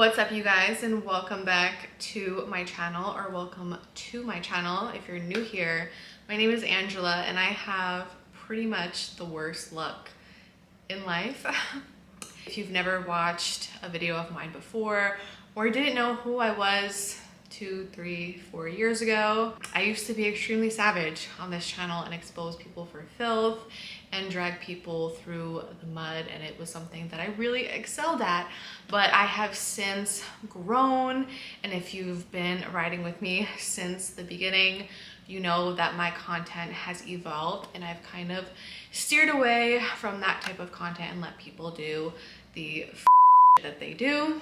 What's up, you guys, and welcome back to my channel, or welcome to my channel if you're new here. My name is Angela and I have pretty much the worst luck in life. If you've never watched a video of mine before or didn't know who I was 2, 3, 4 years ago, I used to be extremely savage on this channel and expose people for filth and drag people through the mud, and it was something that I really excelled at. But I have since grown, and if you've been riding with me since the beginning, you know that my content has evolved and I've kind of steered away from that type of content and let people do the that they do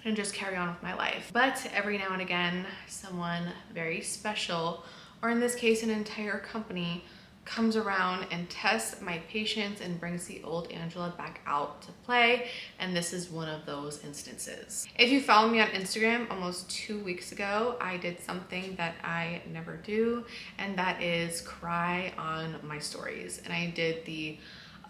and just carry on with my life. But every now and again, someone very special, or in this case an entire company, comes around and tests my patience and brings the old Angela back out to play, and this is one of those instances. If you follow me on Instagram, almost 2 weeks ago I did something that I never do, and that is cry on my stories. And I did the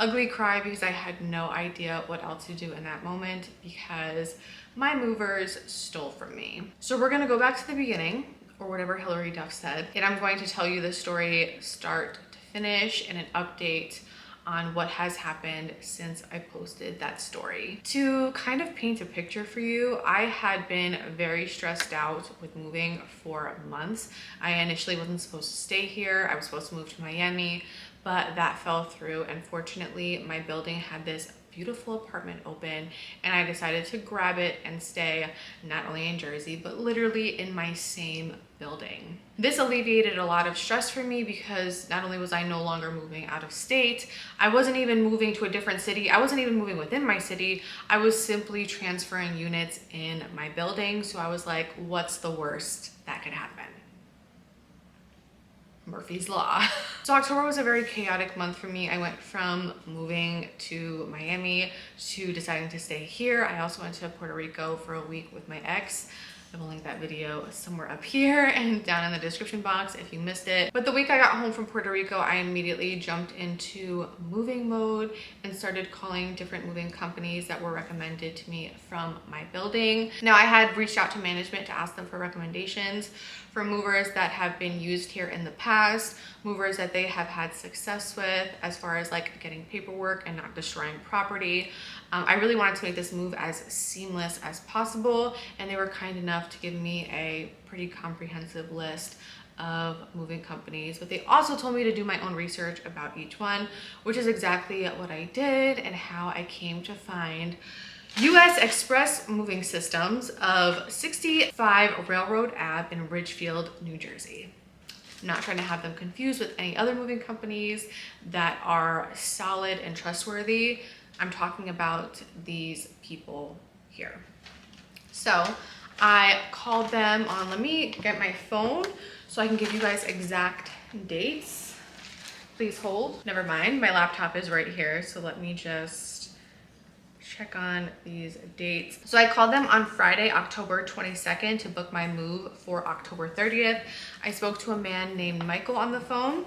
ugly cry because I had no idea what else to do in that moment because my movers stole from me. So we're gonna go back to the beginning, or whatever Hillary Duff said, and I'm going to tell you the story start to finish and an update on what has happened since I posted that story. To kind of paint a picture for you, I had been very stressed out with moving for months. I initially wasn't supposed to stay here. I was supposed to move to Miami, but that fell through. And fortunately, my building had this beautiful apartment open, and I decided to grab it and stay not only in Jersey, but literally in my same building. This alleviated a lot of stress for me because not only was I no longer moving out of state, I wasn't even moving to a different city. I wasn't even moving within my city. I was simply transferring units in my building. So I was like, what's the worst that could happen? Murphy's Law. So October was a very chaotic month for me. I went from moving to Miami to deciding to stay here. I also went to Puerto Rico for a week with my ex. I will link that video somewhere up here and down in the description box if you missed it. But the week I got home from Puerto Rico, I immediately jumped into moving mode and started calling different moving companies that were recommended to me from my building. Now, I had reached out to management to ask them for recommendations for movers that have been used here in the past, movers that they have had success with as far as like getting paperwork and not destroying property. I really wanted to make this move as seamless as possible, and they were kind enough to give me a pretty comprehensive list of moving companies, but they also told me to do my own research about each one, which is exactly what I did and how I came to find U.S. Express Moving Systems of 65 Railroad Ave in Ridgefield, New Jersey. I'm not trying to have them confused with any other moving companies that are solid and trustworthy. I'm talking about these people here. So I called them on, let me get my phone so I can give you guys exact dates. Please hold. Never mind, my laptop is right here, so let me just check on these dates. So I called them on Friday, October 22nd to book my move for October 30th. I spoke to a man named Michael on the phone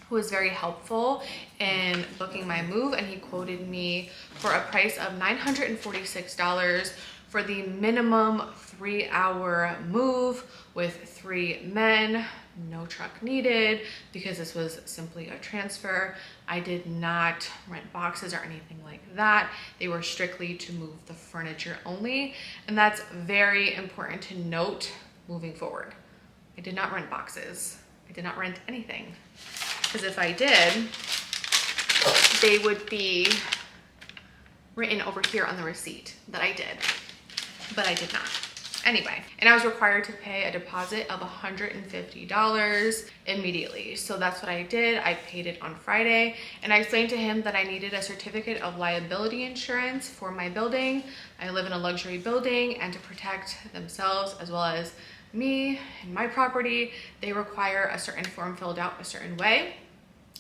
who was very helpful in booking my move, and he quoted me for a price of $946 for the minimum 3-hour move with 3 men, no truck needed, because this was simply a transfer. I did not rent boxes or anything like that. They were strictly to move the furniture only, and that's very important to note moving forward. I did not rent boxes. I did not rent anything, because if I did, they would be written over here on the receipt that I did, but I did not. Anyway, and I was required to pay a deposit of $150 immediately. So that's what I did. I paid it on Friday, and I explained to him that I needed a certificate of liability insurance for my building. I live in a luxury building, and to protect themselves as well as me and my property, they require a certain form filled out a certain way.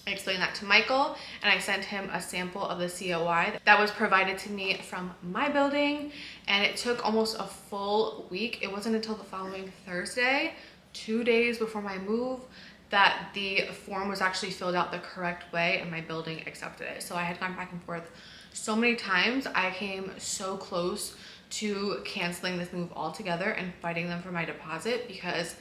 I explained that to Michael, and I sent him a sample of the COI that was provided to me from my building, and it took almost a full week. It wasn't until the following Thursday, 2 days before my move, that the form was actually filled out the correct way and my building accepted it. So I had gone back and forth so many times. I came so close to canceling this move altogether and fighting them for my deposit, because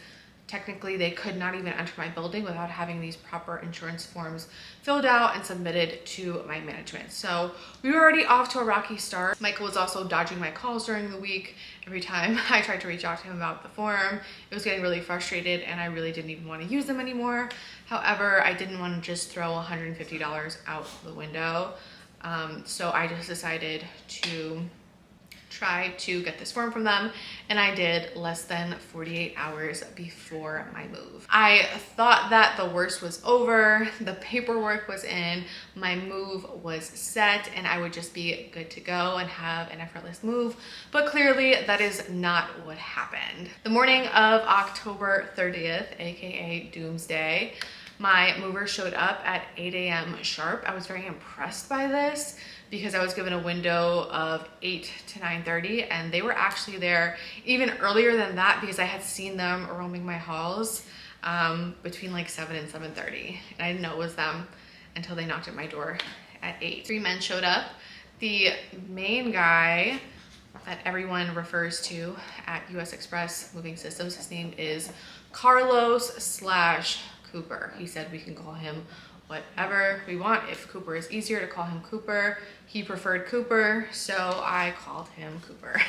technically they could not even enter my building without having these proper insurance forms filled out and submitted to my management. So we were already off to a rocky start. Michael was also dodging my calls during the week. Every time I tried to reach out to him about the form, it was getting really frustrated and I really didn't even want to use them anymore. However, I didn't want to just throw $150 out the window. So I just decided to try to get this form from them, and I did less than 48 hours before my move. I thought that the worst was over, the paperwork was in, my move was set, and I would just be good to go and have an effortless move, but clearly that is not what happened. The morning of October 30th, aka Doomsday, my mover showed up at 8 a.m. sharp. I was very impressed by this because I was given a window of 8 to 9:30, and they were actually there even earlier than that because I had seen them roaming my halls between like 7 and 7:30. And I didn't know it was them until they knocked at my door at 8. 3 men showed up. The main guy that everyone refers to at US Express Moving Systems, his name is Carlos/Cooper. He said we can call him whatever we want. If Cooper is easier to call him Cooper, he preferred Cooper, so I called him Cooper.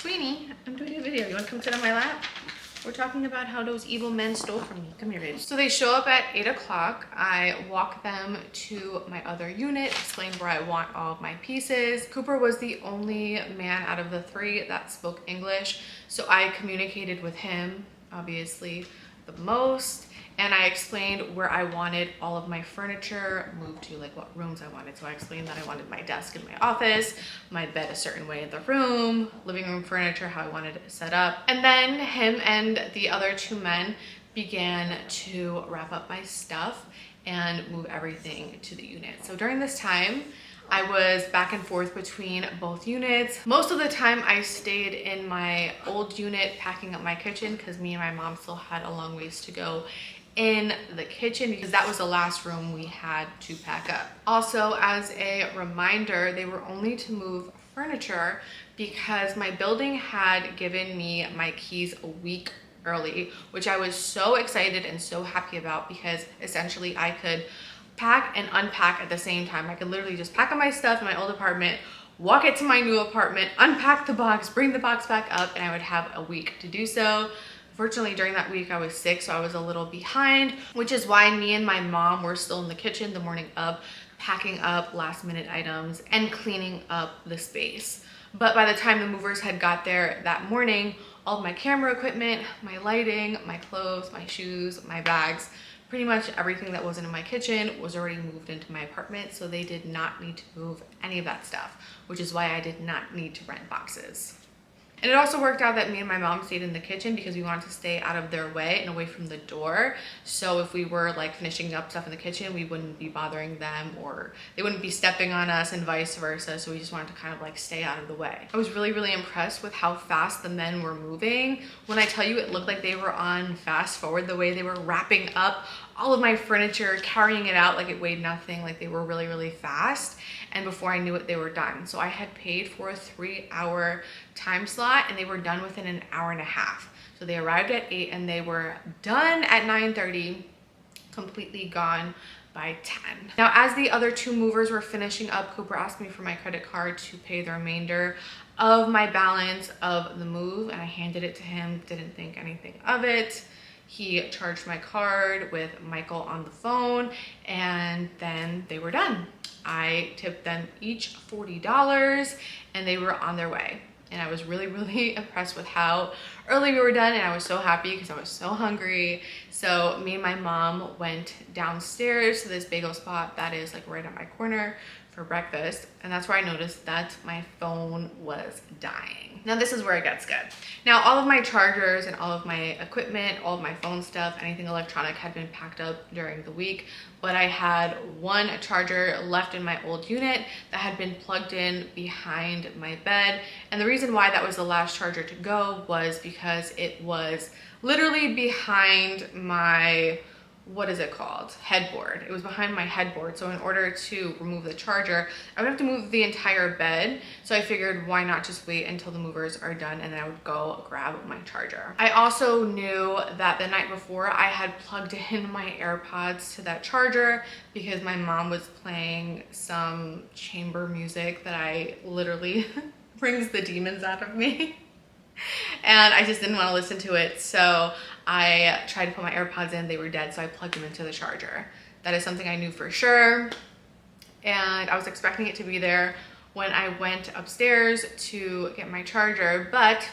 Queenie, I'm doing a video. You want to come sit on my lap? We're talking about how those evil men stole from me. Come here, babe. So they show up at 8 o'clock. I walk them to my other unit, explain where I want all of my pieces. Cooper was the only man out of the 3 that spoke English, so I communicated with him, obviously, the most. And I explained where I wanted all of my furniture moved to, like what rooms I wanted. So I explained that I wanted my desk in my office, my bed a certain way in the room, living room furniture, how I wanted it set up. And then him and the other 2 men began to wrap up my stuff and move everything to the unit. So during this time, I was back and forth between both units. Most of the time I stayed in my old unit packing up my kitchen because me and my mom still had a long ways to go in the kitchen because that was the last room we had to pack up. Also, as a reminder, they were only to move furniture because my building had given me my keys a week early, which I was so excited and so happy about because essentially I could pack and unpack at the same time. I could literally just pack up my stuff in my old apartment, walk it to my new apartment, unpack the box, bring the box back up, and I would have a week to do so. Fortunately, during that week I was sick, so I was a little behind, which is why me and my mom were still in the kitchen the morning of, packing up last minute items and cleaning up the space. But by the time the movers had got there that morning, all of my camera equipment, my lighting, my clothes, my shoes, my bags, pretty much everything that wasn't in my kitchen was already moved into my apartment, so they did not need to move any of that stuff, which is why I did not need to rent boxes. And it also worked out that me and my mom stayed in the kitchen because we wanted to stay out of their way and away from the door. So if we were like finishing up stuff in the kitchen, we wouldn't be bothering them or they wouldn't be stepping on us and vice versa. So we just wanted to kind of like stay out of the way. I was really, really impressed with how fast the men were moving. When I tell you it looked like they were on fast forward, the way they were wrapping up all of my furniture, carrying it out like it weighed nothing, like they were really, really fast. And before I knew it, they were done. So I had paid for a 3-hour time slot and they were done within an hour and a half. So they arrived at 8 and they were done at 9:30, completely gone by 10. Now, as the other 2 movers were finishing up, Cooper asked me for my credit card to pay the remainder of my balance of the move, and I handed it to him, didn't think anything of it. He charged my card with Michael on the phone, and then they were done. I tipped them each $40 and they were on their way. And I was really, really impressed with how early we were done, and I was so happy because I was so hungry. So me and my mom went downstairs to this bagel spot that is like right at my corner for breakfast, and that's where I noticed that my phone was dying. Now this is where it gets good. Now all of my chargers and all of my equipment, all of my phone stuff, anything electronic had been packed up during the week, but I had one charger left in my old unit that had been plugged in behind my bed. And the reason why that was the last charger to go was because it was literally behind my what is it called? Headboard. It was behind my headboard. So in order to remove the charger, I would have to move the entire bed. So I figured why not just wait until the movers are done and then I would go grab my charger. I also knew that the night before I had plugged in my AirPods to that charger because my mom was playing some chamber music that I literally brings the demons out of me. And I just didn't want to listen to it, so I tried to put my AirPods in. They were dead, so I plugged them into the charger. That is something I knew for sure, and I was expecting it to be there when I went upstairs to get my charger, but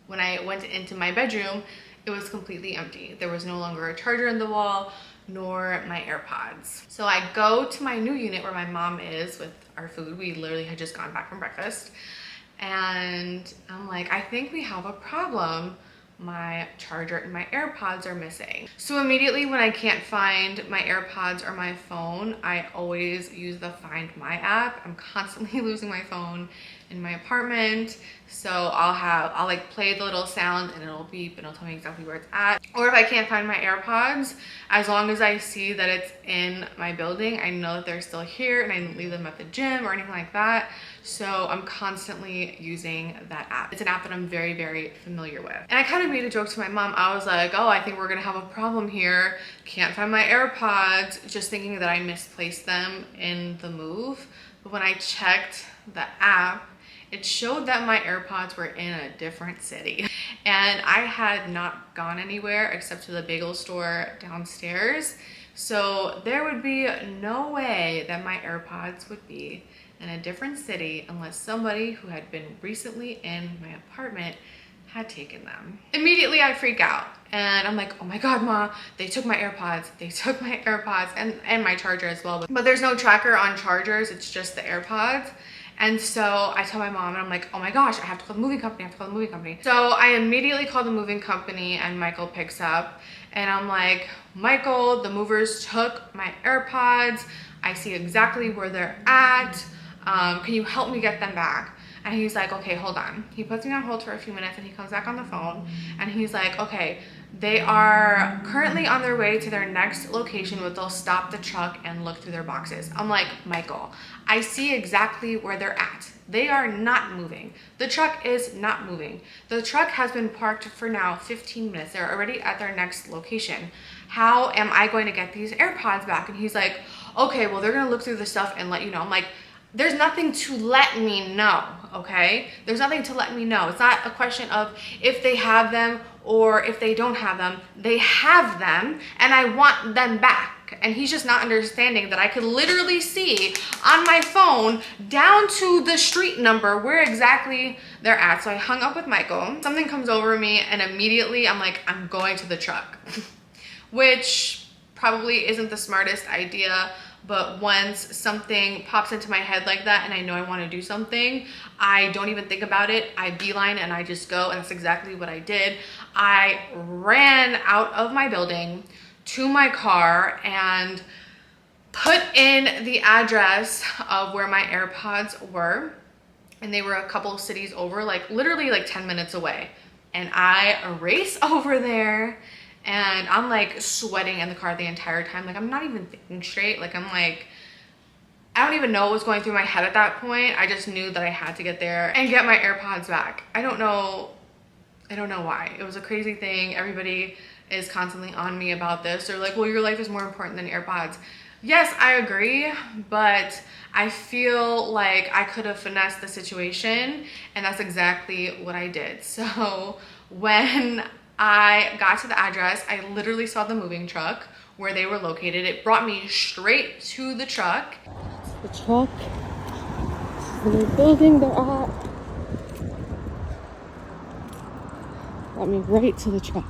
when I went into my bedroom, it was completely empty. There was no longer a charger in the wall, nor my AirPods. So I go to my new unit where my mom is with our food. We literally had just gone back from breakfast. And I'm like, I think we have a problem. My charger and my AirPods are missing. So immediately when I can't find my AirPods or my phone, I always use the Find My app. I'm constantly losing my phone in my apartment. So I'll like play the little sound and it'll beep and it'll tell me exactly where it's at. Or if I can't find my AirPods, as long as I see that it's in my building, I know that they're still here and I didn't leave them at the gym or anything like that. So I'm constantly using that app. It's an app that I'm very, very familiar with. And I kind of made a joke to my mom. I was like, oh, I think we're gonna have a problem here. Can't find my AirPods, just thinking that I misplaced them in the move. But when I checked the app, it showed that my AirPods were in a different city. And I had not gone anywhere except to the bagel store downstairs. So there would be no way that my AirPods would be in a different city unless somebody who had been recently in my apartment had taken them. Immediately I freak out and I'm like, oh my God, Ma, they took my AirPods. They took my AirPods and my charger as well. But there's no tracker on chargers. It's just the AirPods. And so I tell my mom and I'm like, oh my gosh, I have to call the moving company. So I immediately call the moving company and Michael picks up and I'm like, Michael, the movers took my AirPods. I see exactly where they're at. Can you help me get them back? And he's like, okay, hold on. He puts me on hold for a few minutes and he comes back on the phone and he's like, okay, they are currently on their way to their next location, but they'll stop the truck and look through their boxes. I'm like, Michael, I see exactly where they're at. They are not moving. The truck is not moving. The truck has been parked for now 15 minutes. They're already at their next location. How am I going to get these AirPods back? And he's like, okay, well, they're gonna look through the stuff and let you know. I'm like, there's nothing to let me know, okay? There's nothing to let me know. It's not a question of if they have them or if they don't have them. They have them and I want them back. And he's just not understanding that I could literally see on my phone down to the street number where exactly they're at. So I hung up with Michael. Something comes over me and immediately I'm like, I'm going to the truck, which probably isn't the smartest idea. But once something pops into my head like that and I know I want to do something, I don't even think about it. I beeline and I just go, and that's exactly what I did. I ran out of my building to my car and put in the address of where my AirPods were. And they were a couple of cities over, like literally like 10 minutes away. And I race over there. And I'm like sweating in the car the entire time. Like I'm not even thinking straight. Like I'm like, I don't even know what was going through my head at that point. I just knew that I had to get there and get my AirPods back. I don't know why. It was a crazy thing. Everybody is constantly on me about this. They're like, well, your life is more important than AirPods. Yes, I agree, but I feel like I could have finessed the situation, and that's exactly what I did. So when I got to the address, I literally saw the moving truck where they were located. It brought me straight to the truck. The truck, the new building they're at. Brought me right to the truck.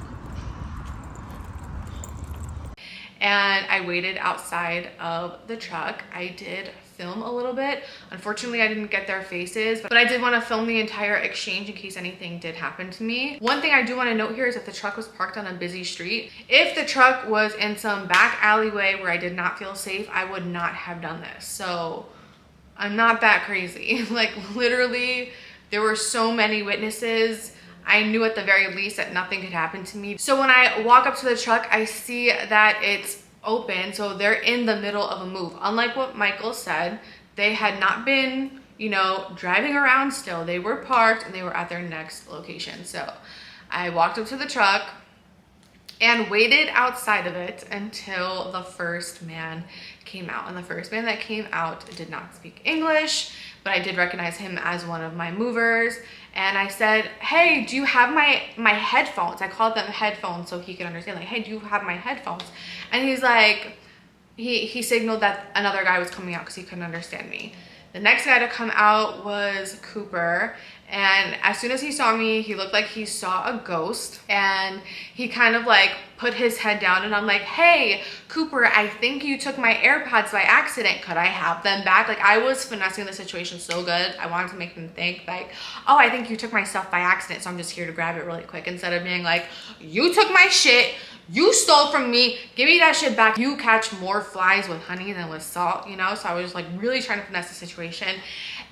And I waited outside of the truck. I did film a little bit. Unfortunately, I didn't get their faces, but I did want to film the entire exchange in case anything did happen to me. One thing I do want to note here is that the truck was parked on a busy street. If the truck was in some back alleyway where I did not feel safe, I would not have done this. So I'm not that crazy. Like literally, there were so many witnesses. I knew at the very least that nothing could happen to me. So when I walk up to the truck, I see that it's open. So they're in the middle of a move. Unlike what Michael said, they had not been, you know, driving around still. They were parked and they were at their next location. So I walked up to the truck and waited outside of it until the first man came out. And the first man that came out did not speak English, but I did recognize him as one of my movers. And I said, hey, do you have my headphones? I called them headphones so he could understand, like, hey, do you have my headphones? And he's like, he signaled that another guy was coming out because he couldn't understand me. The next guy to come out was Cooper. And as soon as he saw me, he looked like he saw a ghost, and he kind of like put his head down, and I'm like, hey, Cooper, I think you took my AirPods by accident. Could I have them back? Like, I was finessing the situation so good. I wanted to make them think like, oh, I think you took my stuff by accident, so I'm just here to grab it really quick, instead of being like, you took my shit, you stole from me, give me that shit back. You catch more flies with honey than with salt, you know? So I was like really trying to finesse the situation.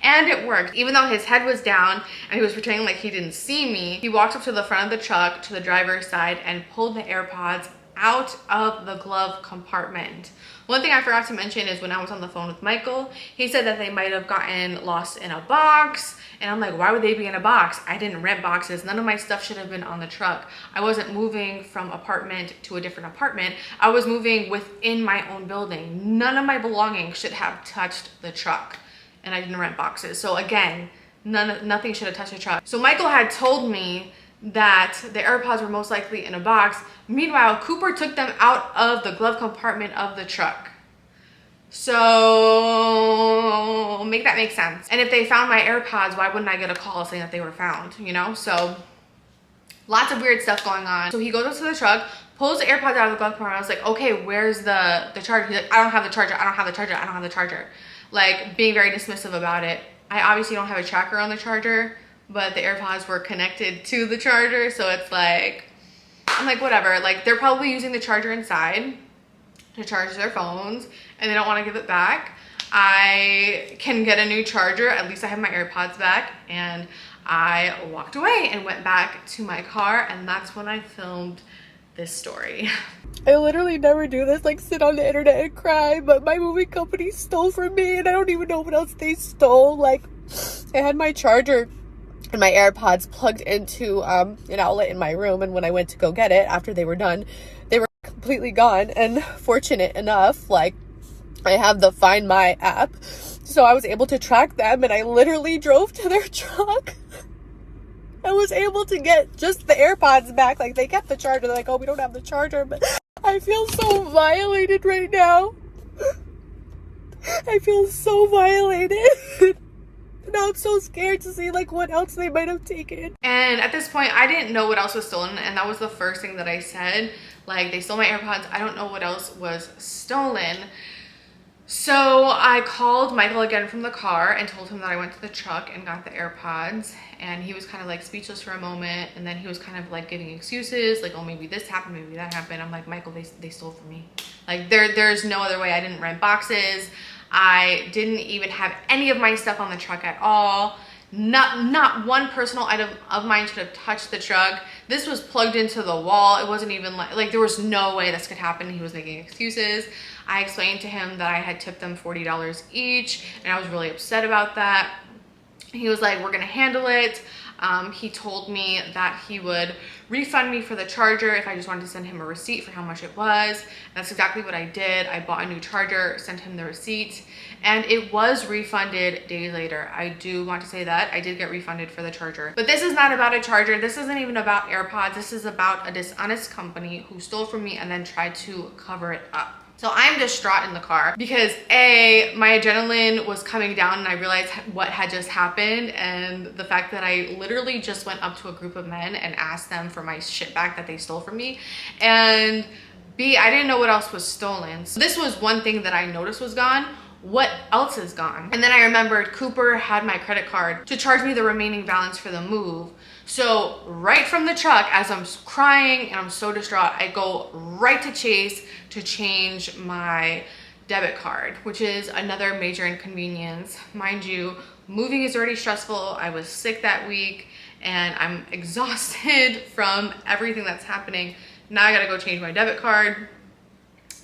And it worked. Even though his head was down and he was pretending like he didn't see me, he walked up to the front of the truck to the driver's side and pulled the AirPods out of the glove compartment. One thing I forgot to mention is when I was on the phone with Michael, he said that they might have gotten lost in a box. And I'm like, why would they be in a box? I didn't rent boxes. None of my stuff should have been on the truck. I wasn't moving from apartment to a different apartment. I was moving within my own building. None of my belongings should have touched the truck. And I didn't rent boxes. So again, nothing should have touched the truck. So Michael had told me that the AirPods were most likely in a box. Meanwhile, Cooper took them out of the glove compartment of the truck. So make that make sense. And if they found my AirPods, why wouldn't I get a call saying that they were found, you know? So lots of weird stuff going on. So he goes up to the truck, pulls the AirPods out of the glove compartment. I was like, okay, where's the charger? He's like, I don't have the charger. I don't have the charger. I don't have the charger. Like, being very dismissive about it. I obviously don't have a tracker on the charger, but the AirPods were connected to the charger. So it's like, I'm like, whatever. Like, they're probably using the charger inside to charge their phones and they don't want to give it back. I can get a new charger. At least I have my AirPods back. And I walked away and went back to my car. And that's when I filmed this story. I literally never do this, like sit on the internet and cry, but my movie company stole from me and I don't even know what else they stole. Like, I had my charger and my AirPods plugged into an outlet in my room, and when I went to go get it after they were done, they were completely gone. And fortunate enough, like, I have the Find My app, so I was able to track them, and I literally drove to their truck. I was able to get just the AirPods back. Like, they kept the charger. They're like, oh, we don't have the charger. But I feel so violated right now. I feel so violated. Now I'm so scared to see like what else they might have taken. And at this point, I didn't know what else was stolen. And that was the first thing that I said. Like, they stole my AirPods. I don't know what else was stolen. So I called Michael again from the car and told him that I went to the truck and got the AirPods, and he was kind of like speechless for a moment, and then he was kind of like giving excuses like, oh, maybe this happened, maybe that happened. I'm like, Michael, they stole from me. Like, there's no other way. I didn't rent boxes. I didn't even have any of my stuff on the truck at all. Not one personal item of mine should have touched the truck. This was plugged into the wall. It wasn't even like there was no way this could happen. He was making excuses. I explained to him that I had tipped them $40 each, and I was really upset about that. He was like, we're gonna handle it. He told me that he would refund me for the charger if I just wanted to send him a receipt for how much it was. And that's exactly what I did. I bought a new charger, sent him the receipt, and it was refunded days later. I do want to say that I did get refunded for the charger. But this is not about a charger. This isn't even about AirPods. This is about a dishonest company who stole from me and then tried to cover it up. So I'm distraught in the car because A, my adrenaline was coming down and I realized what had just happened, and the fact that I literally just went up to a group of men and asked them for my shit back that they stole from me. And B, I didn't know what else was stolen. So this was one thing that I noticed was gone. What else is gone? And then I remembered Cooper had my credit card to charge me the remaining balance for the move. So right from the truck, as I'm crying and I'm so distraught, I go right to Chase to change my debit card, which is another major inconvenience. Mind you, moving is already stressful. I was sick that week, and I'm exhausted from everything that's happening. Now I gotta go change my debit card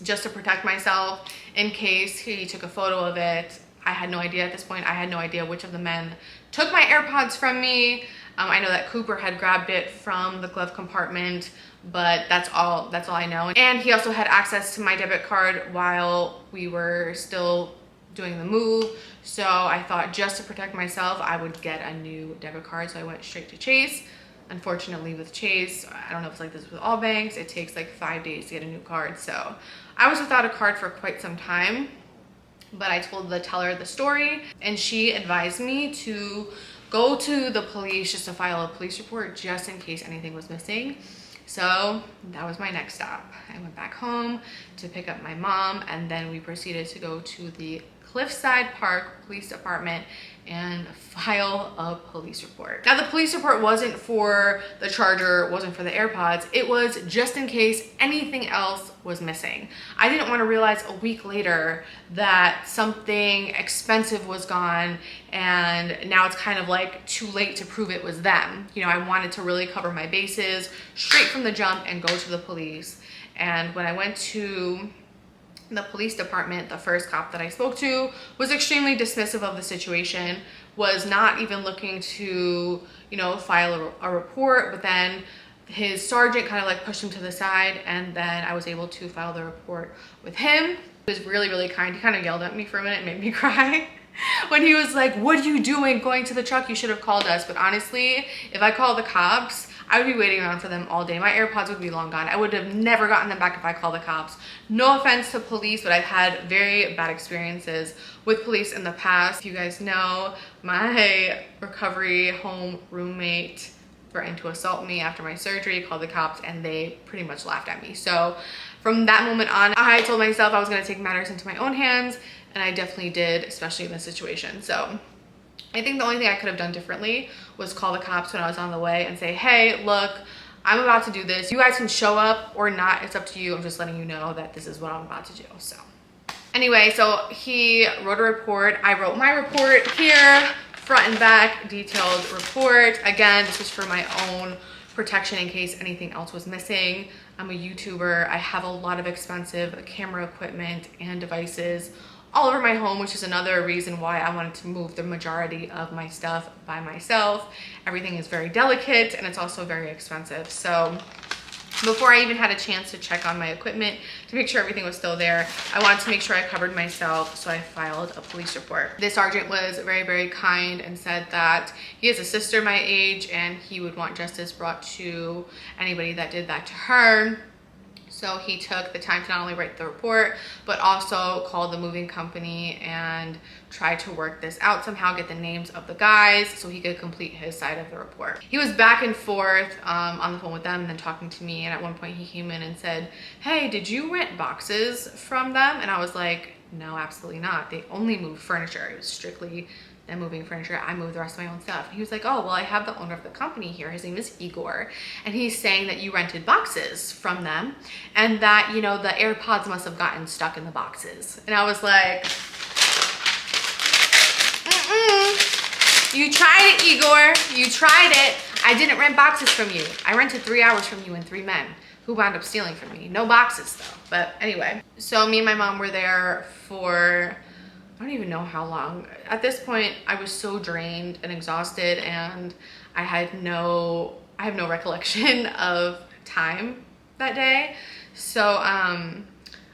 just to protect myself in case he took a photo of it. I had no idea at this point. I had no idea which of the men took my AirPods from me. I know that Cooper had grabbed it from the glove compartment, but that's all I know. And he also had access to my debit card while we were still doing the move. So I thought just to protect myself, I would get a new debit card. So I went straight to Chase. Unfortunately with Chase, I don't know if it's like this with all banks, it takes like 5 days to get a new card. So I was without a card for quite some time, but I told the teller the story and she advised me to go to the police just to file a police report just in case anything was missing. So that was my next stop. I went back home to pick up my mom, and then we proceeded to go to the Cliffside Park Police Department and file a police report. Now the police report wasn't for the charger, wasn't for the AirPods, it was just in case anything else was missing. I didn't want to realize a week later that something expensive was gone and now it's kind of like too late to prove it was them. You know, I wanted to really cover my bases straight from the jump and go to the police. And when I went to the police department, the first cop that I spoke to was extremely dismissive of the situation, was not even looking to, you know, file a report, but then his sergeant kind of like pushed him to the side, and then I was able to file the report with him. He was really, really kind. He kind of yelled at me for a minute, made me cry. When he was like, "What are you doing going to the truck? You should have called us." But honestly, if I called the cops, I would be waiting around for them all day. My AirPods would be long gone. I would have never gotten them back if I called the cops. No offense to police, but I've had very bad experiences with police in the past. If you guys know, my recovery home roommate threatened to assault me after my surgery, called the cops, and they pretty much laughed at me. So from that moment on, I told myself I was gonna take matters into my own hands, and I definitely did, especially in this situation. So I think the only thing I could have done differently was call the cops when I was on the way and say, "Hey, look, I'm about to do this. You guys can show up or not. It's up to you. I'm just letting you know that this is what I'm about to do." So anyway, so he wrote a report. I wrote my report here, front and back, detailed report. Again, this was for my own protection in case anything else was missing. I'm a YouTuber. I have a lot of expensive camera equipment and devices all over my home, which is another reason why I wanted to move the majority of my stuff by myself. Everything is very delicate and it's also very expensive. So before I even had a chance to check on my equipment to make sure everything was still there, I wanted to make sure I covered myself, so I filed a police report. This sergeant was very, very kind and said that he has a sister my age and he would want justice brought to anybody that did that to her. So he took the time to not only write the report, but also called the moving company and tried to work this out somehow, get the names of the guys so he could complete his side of the report. He was back and forth on the phone with them and then talking to me. And at one point he came in and said, "Hey, did you rent boxes from them?" And I was like, "No, absolutely not. They only moved furniture. It was strictly them moving furniture. I moved the rest of my own stuff." And he was like, "Oh, well, I have the owner of the company here. His name is Igor. And he's saying that you rented boxes from them and that, you know, the AirPods must have gotten stuck in the boxes." And I was like, "You tried it, Igor. You tried it. I didn't rent boxes from you. I rented 3 hours from you and 3 men who wound up stealing from me. No boxes though." But anyway, so me and my mom were there for, I don't even know how long. At this point, I was so drained and exhausted, and I have no recollection of time that day. So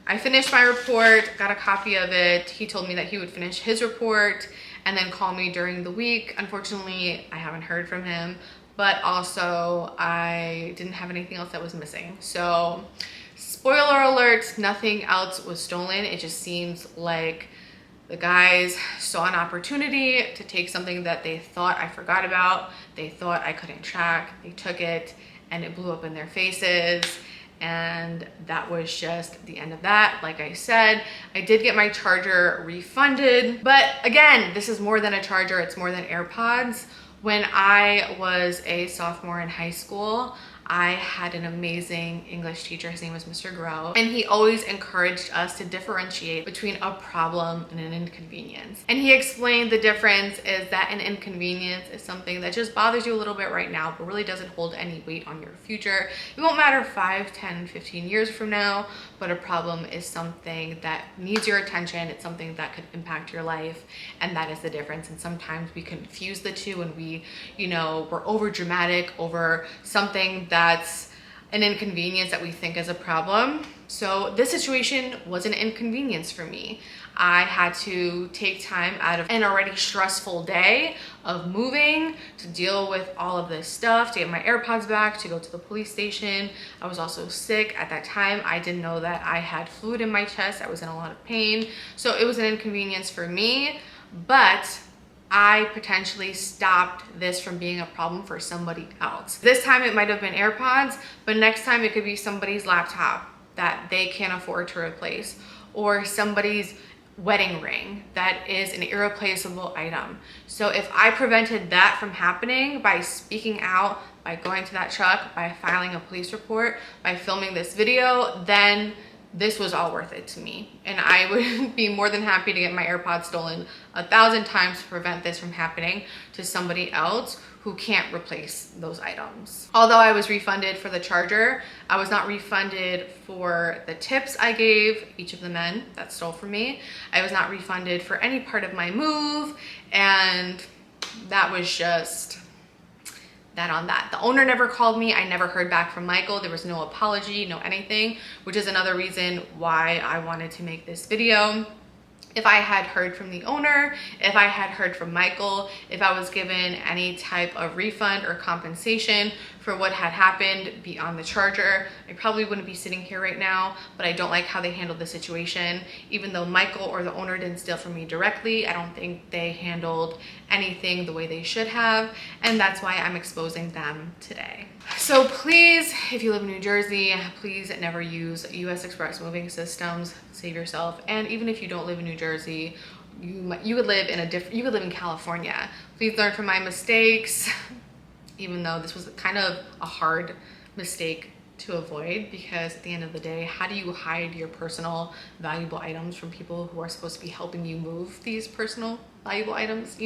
I finished my report, got a copy of it. He told me that he would finish his report and then call me during the week. Unfortunately, I haven't heard from him, but also I didn't have anything else that was missing. So spoiler alert, nothing else was stolen. It just seems like the guys saw an opportunity to take something that they thought I forgot about. They thought I couldn't track. They took it and it blew up in their faces. And that was just the end of that. Like I said, I did get my charger refunded, but again, this is more than a charger. It's more than AirPods. When I was a sophomore in high school, I had an amazing English teacher. His name was Mr. Grow, and he always encouraged us to differentiate between a problem and an inconvenience. And he explained the difference is that an inconvenience is something that just bothers you a little bit right now, but really doesn't hold any weight on your future. It won't matter 5, 10, 15 years from now, but a problem is something that needs your attention. It's something that could impact your life, and that is the difference. And sometimes we confuse the two, and we're over dramatic over something that's an inconvenience that we think is a problem. So this situation was an inconvenience for me. I had to take time out of an already stressful day of moving to deal with all of this stuff, to get my AirPods back, to go to the police station. I was also sick at that time. I didn't know that I had fluid in my chest. I was in a lot of pain. So it was an inconvenience for me, but I potentially stopped this from being a problem for somebody else. This time it might have been AirPods, but next time it could be somebody's laptop that they can't afford to replace, or somebody's wedding ring that is an irreplaceable item. So if I prevented that from happening by speaking out, by going to that truck, by filing a police report, by filming this video, then this was all worth it to me. And I would be more than happy to get my AirPods stolen 1,000 times to prevent this from happening to somebody else who can't replace those items. Although I was refunded for the charger, I was not refunded for the tips I gave each of the men that stole from me. I was not refunded for any part of my move, and that was just that on that. The owner never called me. I never heard back from Michael. There was no apology, no anything, which is another reason why I wanted to make this video. If I had heard from the owner, if I had heard from Michael, if I was given any type of refund or compensation for what had happened beyond the charger, I probably wouldn't be sitting here right now. But I don't like how they handled the situation. Even though Michael or the owner didn't steal from me directly, I don't think they handled anything the way they should have, and that's why I'm exposing them today. So please, if you live in New Jersey, please never use US Express moving systems. Save yourself. And even if you don't live in New Jersey, you could live in California. Please learn from my mistakes, even though this was kind of a hard mistake to avoid, because at the end of the day, how do you hide your personal valuable items from people who are supposed to be helping you move these personal valuable items,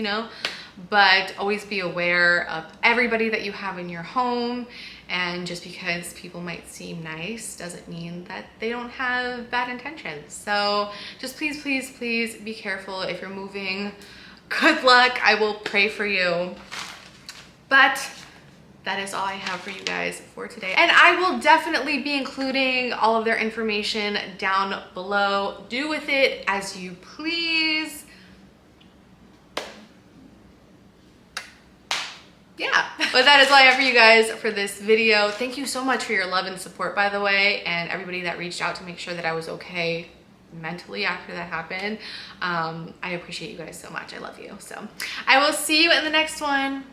But always be aware of everybody that you have in your home, and just because people might seem nice doesn't mean that they don't have bad intentions. So just please, please, please be careful if you're moving. Good luck. I will pray for you. But that is all I have for you guys for today. And I will definitely be including all of their information down below. Do with it as you please. Yeah, but that is all I have for you guys for this video. Thank you so much for your love and support, by the way, and everybody that reached out to make sure that I was okay mentally after that happened. I appreciate you guys so much. I love you. So I will see you in the next one.